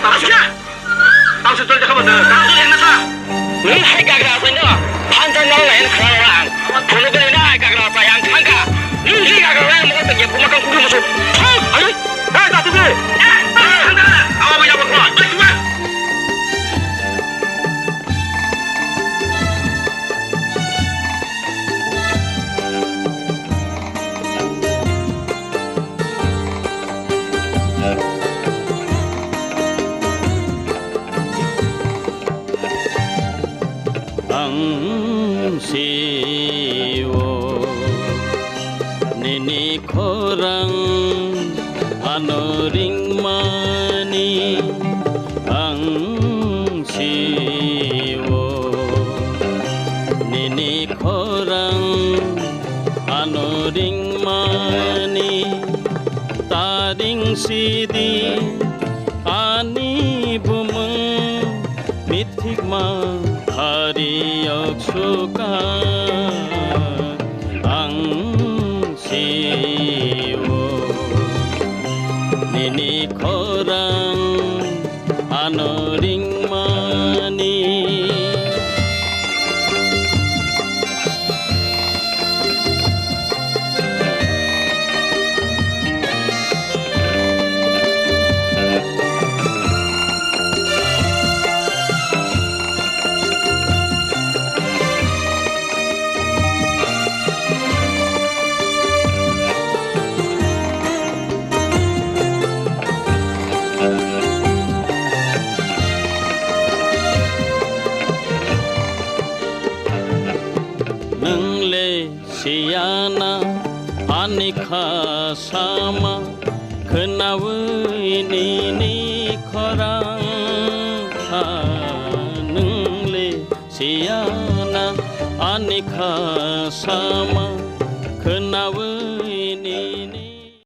Maksudnya? Maksud tu cakap betul. Maksud yang nasa? Ni hai kagak rasanya. Panjang nol lain kerang. Kalau kau ni hai kagak rasa yang tangga. Ni kagak lain mau tanya aku makan kudu masuk. Ayo. Tak tunggu. Anda. Awak macam apa? Cuma. Siwo nini korang anoring mani ang siwo nini korang anoring mani taring sidi ani bumeng mitik ma Hariyak suka ang siwo nini korang anoring mani Siana anikha sama kenawi nini korang nungle siana anikha sama kenawi